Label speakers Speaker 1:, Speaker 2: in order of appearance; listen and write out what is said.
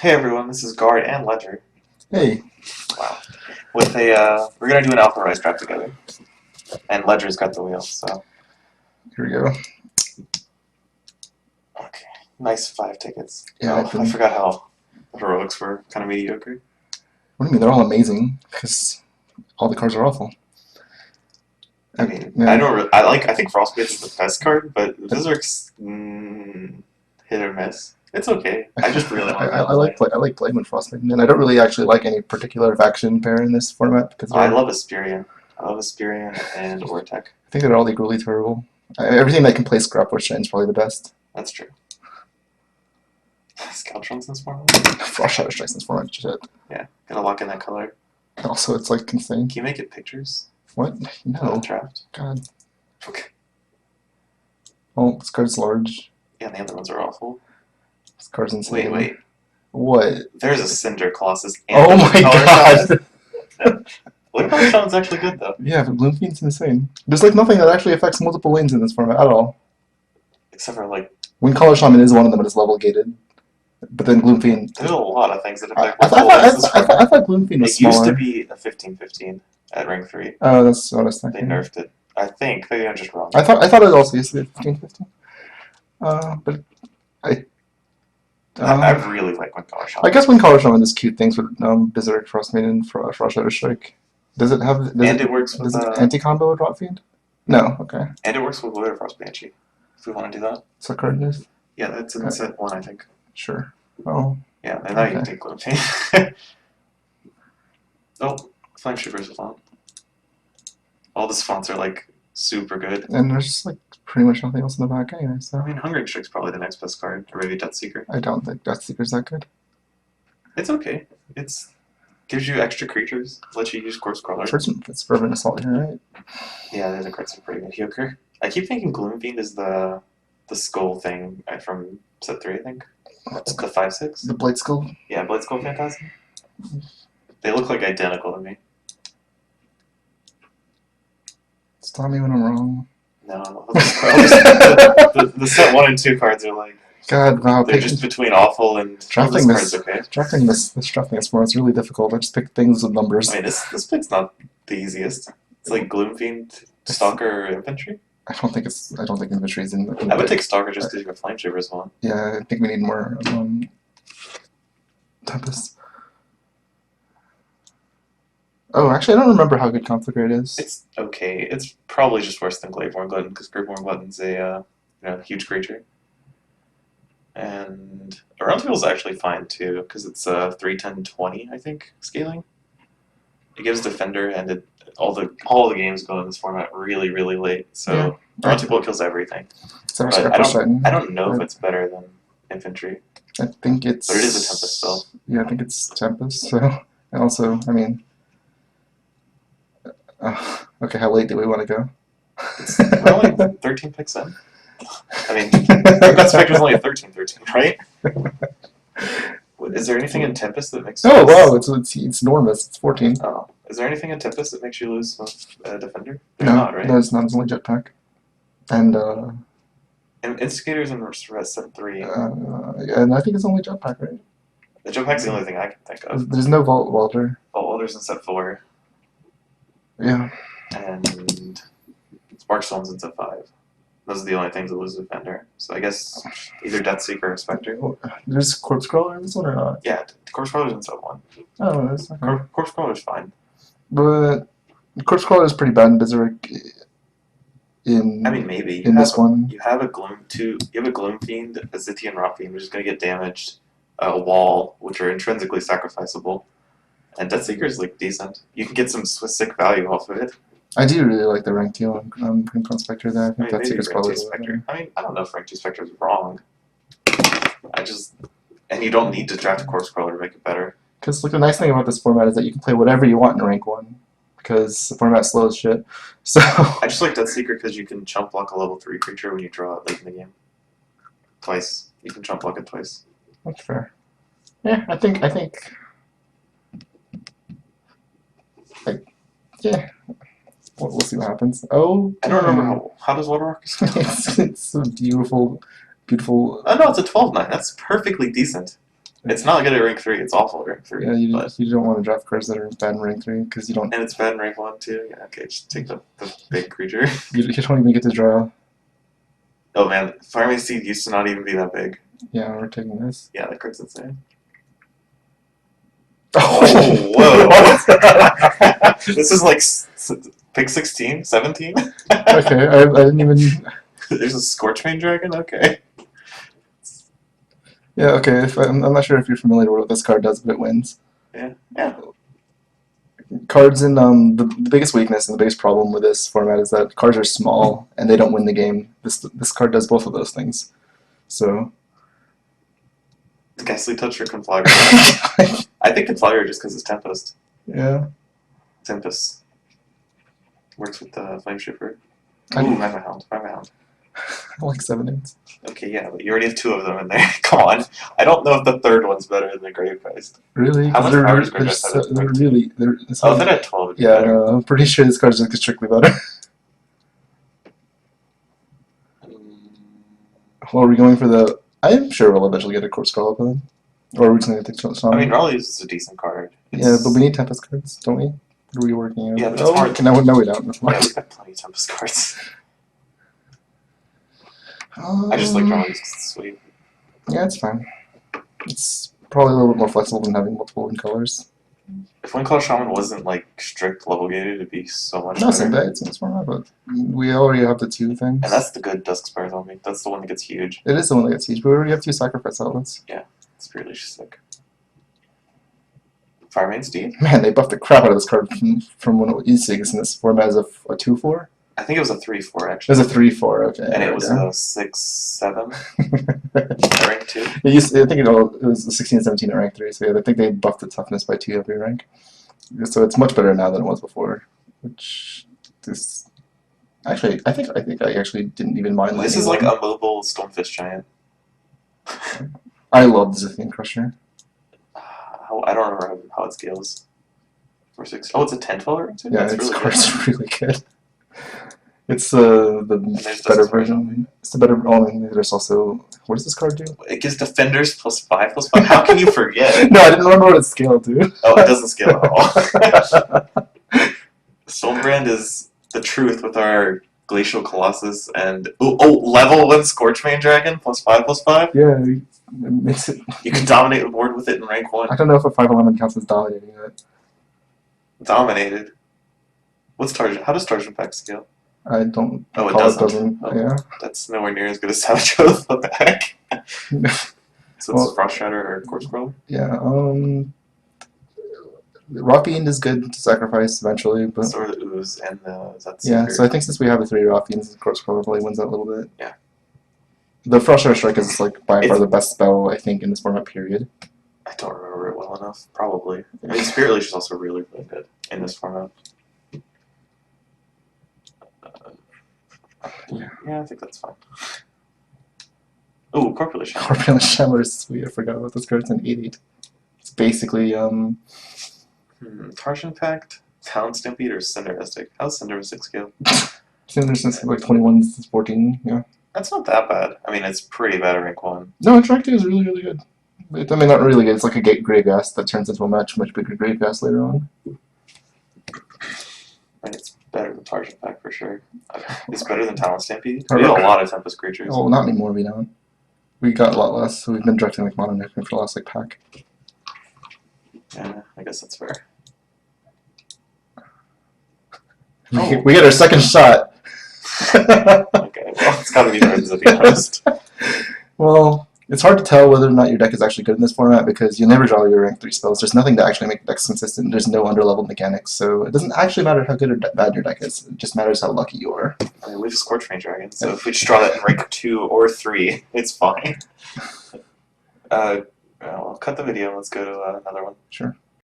Speaker 1: Hey everyone, this is Guard and Ledger.
Speaker 2: Hey,
Speaker 1: Wow. We're gonna do an Alpha Rise draft together, and Ledger's got the wheel. So,
Speaker 2: here we go.
Speaker 1: okay, nice 5 tickets.
Speaker 2: Yeah,
Speaker 1: Oh, I forgot how the heroics were kind of mediocre.
Speaker 2: what do you mean? They're all amazing because all the cards are awful.
Speaker 1: I mean, I
Speaker 2: Yeah,
Speaker 1: don't. I think Frostbite is the best card, but Viscer's hit or miss. It's okay. I just really want to be able to play.
Speaker 2: I like playing with Frostbite, and I don't really actually like any particular faction pair in this format because
Speaker 1: I
Speaker 2: they're
Speaker 1: love Aspirion. I love Aspirion and Ortec.
Speaker 2: I think they're all equally terrible. Everything that can play Scrap or Shine is probably the best.
Speaker 1: That's true. Scoutron's in this format.
Speaker 2: Frost Shadow Strikes in this format, shit.
Speaker 1: Yeah, gotta lock in that color.
Speaker 2: Also, it's like insane.
Speaker 1: Can you make it pictures
Speaker 2: What?
Speaker 1: for the
Speaker 2: No.
Speaker 1: draft?
Speaker 2: God.
Speaker 1: Okay.
Speaker 2: Well, this card's large.
Speaker 1: Yeah, and the other ones are awful.
Speaker 2: This card's insane.
Speaker 1: Wait.
Speaker 2: What?
Speaker 1: There's a Cinder Colossus and
Speaker 2: Oh
Speaker 1: a
Speaker 2: my
Speaker 1: Color
Speaker 2: god!
Speaker 1: Wind Color Shaman's actually good though.
Speaker 2: Yeah, but Bloom Fiend's insane. There's like nothing that actually affects multiple lanes in this format at all.
Speaker 1: Except for like,
Speaker 2: Wind Color Shaman is one of them, but it's level gated. But then Gloom Fiend.
Speaker 1: there's a lot of things that
Speaker 2: I,
Speaker 1: affect
Speaker 2: I, thought,
Speaker 1: multiple
Speaker 2: I,
Speaker 1: lanes this
Speaker 2: thought, I, thought,
Speaker 1: format.
Speaker 2: I thought Gloom Fiend was
Speaker 1: It used to
Speaker 2: smaller.
Speaker 1: be a 15-15 at rank 3.
Speaker 2: Oh, that's what I was
Speaker 1: They
Speaker 2: thinking.
Speaker 1: nerfed it. I think. Maybe I'm just wrong.
Speaker 2: I thought it also used to be 15-15. But I.
Speaker 1: I really like Wind Color Shaman.
Speaker 2: I guess Wind Color Shaman does cute things with Berserk, Frostmaiden, and Frost Shadow Strike. Does it have?
Speaker 1: And it works with
Speaker 2: anti-combo with Rot Fiend? No. Okay.
Speaker 1: and it works with Wither Frost Banshee. If we want to do that.
Speaker 2: So card is
Speaker 1: Yeah, that's in set 1, I think.
Speaker 2: sure. Oh.
Speaker 1: Yeah, and now you can
Speaker 2: Okay.
Speaker 1: take Gloom Fiend. Oh, Flame Shooter's font. All these fonts are like super good.
Speaker 2: And there's like pretty much nothing else in the back anyway, so
Speaker 1: I mean, Hungering Strike's probably the next best card, or maybe Death Seeker.
Speaker 2: I don't think Death Seeker's that good.
Speaker 1: It's okay. It's gives you extra creatures, lets you use Corpse Crawler.
Speaker 2: It's Fervent Assault here, right?
Speaker 1: Yeah, the other cards are pretty mediocre. I keep thinking Gloom Fiend is the skull thing from set 3, I think. It's the 5/6.
Speaker 2: The Blade Skull.
Speaker 1: Yeah, Blade Skull Phantasm. They look like identical to me.
Speaker 2: Stop me when I'm wrong.
Speaker 1: No, the set 1 and 2 cards are like
Speaker 2: God, wow.
Speaker 1: they're just between awful and
Speaker 2: drafting
Speaker 1: this
Speaker 2: this.
Speaker 1: card's okay.
Speaker 2: Drafting this format is really difficult. I just pick things with numbers.
Speaker 1: I mean, this pick's not the easiest. It's like Gloom Fiend, Stalker, Infantry.
Speaker 2: I don't think infantry is in.
Speaker 1: I would take Stalker just because you have Flame Shivers one.
Speaker 2: Yeah, I think we need more Tempest. Oh, actually, I don't remember how good Conflagrate is.
Speaker 1: It's okay. It's probably just worse than Graveborn Glutton because Graveborn Glutton's a huge creature. And Around is actually fine too because it's 3-10-20, I think, scaling. It gives Defender and all the games go in this format really, really late. So Around kills everything.
Speaker 2: Except
Speaker 1: But
Speaker 2: for
Speaker 1: I don't know if it's better than Infantry.
Speaker 2: I think it's.
Speaker 1: But it is a Tempest still.
Speaker 2: Yeah, I think it's Tempest. So, and also, I mean, okay, how late do we want to go?
Speaker 1: We're only 13 picks in. I mean, Grimgod Spectre's only a 13-13, right? Is there anything in Tempest that makes?
Speaker 2: Oh wow, it's enormous. It's 14.
Speaker 1: Oh, is there anything in Tempest that makes you lose Defender? There's
Speaker 2: No,
Speaker 1: not, right?
Speaker 2: no, it's not. It's only Jetpack, and
Speaker 1: And Instigators in set 3.
Speaker 2: and I think it's only Jetpack, right?
Speaker 1: The Jetpack's the only thing I can think of.
Speaker 2: There's no Vault Welder.
Speaker 1: Vault Welder's in set 4,
Speaker 2: Yeah.
Speaker 1: and Sparkstone's in set 5. Those are the only things that lose Defender. So I guess either Deathseeker or Spectre.
Speaker 2: There's Corpse Crawler in this one or not?
Speaker 1: Yeah, Corpse Crawler's in set 1.
Speaker 2: Oh, that's okay.
Speaker 1: Corpse Crawler's fine.
Speaker 2: But Corpse Crawler is pretty bad in Berserk.
Speaker 1: I mean, maybe
Speaker 2: in this one.
Speaker 1: You have a Gloom Fiend, a Zithian Rot Fiend, which is going to get damaged, a Wall, which are intrinsically sacrificable, and Deathseeker's like decent. You can get some sick value off of it.
Speaker 2: I do really like the rank 2 on Grimcon Spectre there. I think
Speaker 1: Maybe
Speaker 2: Deathseeker's probably the
Speaker 1: Spectre. I mean, I don't know if rank 2 Spectre is wrong. And you don't need to draft a Corpse Crawler to make it better.
Speaker 2: Because like the nice thing about this format is that you can play whatever you want in rank 1. Because the format's slow as shit. So
Speaker 1: I just like Deathseeker because you can chump block a level 3 creature when you draw it late in the game. Twice. You can chump block it twice.
Speaker 2: that's fair. Yeah, I think yeah. We'll see what happens. Oh,
Speaker 1: I don't remember how does Watermark?
Speaker 2: it's so beautiful.
Speaker 1: Oh no, it's a 12-9. That's perfectly decent. It's not good at rank 3. It's awful at rank 3.
Speaker 2: Yeah, you
Speaker 1: but,
Speaker 2: don't want to draft cards that are bad in rank 3 because you don't.
Speaker 1: and it's bad in rank 1 too. Yeah, okay, just take the big creature.
Speaker 2: You don't even get to draw.
Speaker 1: Oh man, Farming Seed used to not even be that big.
Speaker 2: Yeah, we're taking this.
Speaker 1: Yeah, that card's insane.
Speaker 2: Oh,
Speaker 1: whoa. This is like pick 16, 17?
Speaker 2: Okay, I didn't even.
Speaker 1: There's a Scorchmane Dragon? Okay.
Speaker 2: Yeah, okay. I'm not sure if you're familiar with what this card does, but it wins.
Speaker 1: Yeah.
Speaker 2: Cards in the biggest weakness and the biggest problem with this format is that cards are small and they don't win the game. This card does both of those things. So.
Speaker 1: Ghastly Touch or Conflagra? I think Conflagra just because it's Tempest.
Speaker 2: Yeah.
Speaker 1: Tempest. Works with the Flame Shipper.
Speaker 2: I
Speaker 1: Ooh,
Speaker 2: do-
Speaker 1: Magma Hound. Magma Hound.
Speaker 2: I like 7/8.
Speaker 1: Okay, yeah, but you already have 2 of them in there. Come on. I don't know if the third one's better than the Gravegeist.
Speaker 2: Really?
Speaker 1: How much
Speaker 2: They're,
Speaker 1: power does
Speaker 2: they're,
Speaker 1: Gravegeist have?
Speaker 2: they're really. They're,
Speaker 1: Oh, if it had 12, it'd be
Speaker 2: yeah,
Speaker 1: better.
Speaker 2: no, I'm pretty sure this card's like strictly better. Well, are we going for the? I'm sure we'll eventually get a Court Scarlet then. Or are we just going to take Shaman?
Speaker 1: I mean, Raleigh's is a decent card.
Speaker 2: Yeah, but we need Tempest cards, don't we? What are we working on?
Speaker 1: Yeah, but it's hard.
Speaker 2: No, we don't. That's
Speaker 1: Yeah,
Speaker 2: fine.
Speaker 1: we've got plenty of Tempest cards. I just like Raleigh's because it's sweet.
Speaker 2: Yeah, it's fine. It's probably a little bit more flexible than having multiple in colors.
Speaker 1: If Windclaw Shaman wasn't like strict level gated, it'd be so much
Speaker 2: No,
Speaker 1: better.
Speaker 2: same day. It's format, but we already have the 2 things.
Speaker 1: And that's the good Duskspire Zombie. That's the one that gets huge.
Speaker 2: It is the one that gets huge, but we already have 2 sacrifice outlets.
Speaker 1: It's really sick. Firemane Steed?
Speaker 2: Man, they buffed the crap out of this card from when it was E6 in this format as a 2/4.
Speaker 1: I think it was a 3/4
Speaker 2: It
Speaker 1: actually.
Speaker 2: was a 3/4, okay.
Speaker 1: And
Speaker 2: there
Speaker 1: it
Speaker 2: we
Speaker 1: was
Speaker 2: go.
Speaker 1: a 6/7 rank 2.
Speaker 2: I think it was a 16 and 17 at rank 3, so yeah, I think they buffed the toughness by 2 every rank. So it's much better now than it was before. Which is actually I think I actually didn't even mind
Speaker 1: This
Speaker 2: Lightning
Speaker 1: is like
Speaker 2: One.
Speaker 1: a mobile Stonefish Giant.
Speaker 2: I love the Zithian Crusher.
Speaker 1: I don't remember how it scales. 4/6. Oh, it's a 10/12 rank 2?
Speaker 2: Yeah,
Speaker 1: That's
Speaker 2: its
Speaker 1: really
Speaker 2: card's really good. It's
Speaker 1: there's
Speaker 2: the better
Speaker 1: Duskspire
Speaker 2: version. It's the better. Oh, and there's also what does this card do?
Speaker 1: good. It gives defenders +5/+5. How can you forget?
Speaker 2: No, I didn't remember what it scaled to.
Speaker 1: Oh, it doesn't scale at all. Stonebrand is the truth with our Glacial Colossus and level 1 Scorchmane Dragon +5/+5.
Speaker 2: Yeah, it makes it.
Speaker 1: You can dominate the board with it in rank 1.
Speaker 2: I don't know if a 5/11 counts as dominating it.
Speaker 1: Dominated. What's Tarjan? How does Tarjan Pack scale?
Speaker 2: I don't.
Speaker 1: Oh, it
Speaker 2: recall
Speaker 1: doesn't. Oh.
Speaker 2: Yeah.
Speaker 1: That's nowhere near as good as Savage Oath. What the heck? So it's
Speaker 2: Well-
Speaker 1: Frost Shatter or Corpse Crawler?
Speaker 2: Yeah. Rock Fiend is good to sacrifice eventually, but
Speaker 1: Sword of the Ooze and the
Speaker 2: yeah.
Speaker 1: Seeker.
Speaker 2: So I think since we have the 3 Rock Fiends, of course, probably wins that a little bit.
Speaker 1: Yeah.
Speaker 2: The Frost Strike is like by far
Speaker 1: It's-
Speaker 2: the best spell I think in this format. Period.
Speaker 1: I don't remember it well enough. Probably. I mean, Spirit Leash is also really, really good in this format. Yeah, I think that's fine. Ooh, Corpulation.
Speaker 2: Corpulent Shambler is sweet. I forgot about this card. It's an 8/8. It's basically
Speaker 1: Tarshan Pact, Talon Stampede, or Cinder Mystic. How's Cinder Mystic scale?
Speaker 2: I think there's just like 21 to 14. Yeah.
Speaker 1: That's not that bad. I mean, it's pretty bad at rank 1.
Speaker 2: No, Attractive is really, really good. I mean, not really good. It's like a Grave Gas that turns into a much bigger Grave Gas later on.
Speaker 1: I mean, it's better than Tarshan Pact for sure. It's better than Talon Stampede. We have a lot of Tempest creatures.
Speaker 2: Oh, not anymore. We don't. We got a lot less. So we've been directing like Modern Necron for the last like pack.
Speaker 1: Yeah, I guess that's fair.
Speaker 2: We get our second shot.
Speaker 1: Okay, well, it's gotta be Nerds to be honest.
Speaker 2: Well, it's hard to tell whether or not your deck is actually good in this format because you never draw your rank 3 spells. There's nothing to actually make the decks consistent. There's no underleveled mechanics, so it doesn't actually matter how good or bad your deck is. It just matters how lucky you are.
Speaker 1: I mean, we have a Scorchmane Dragon, so if we just draw that in rank 2 or 3, it's fine. I'll cut the video and let's go to another one.
Speaker 2: Sure.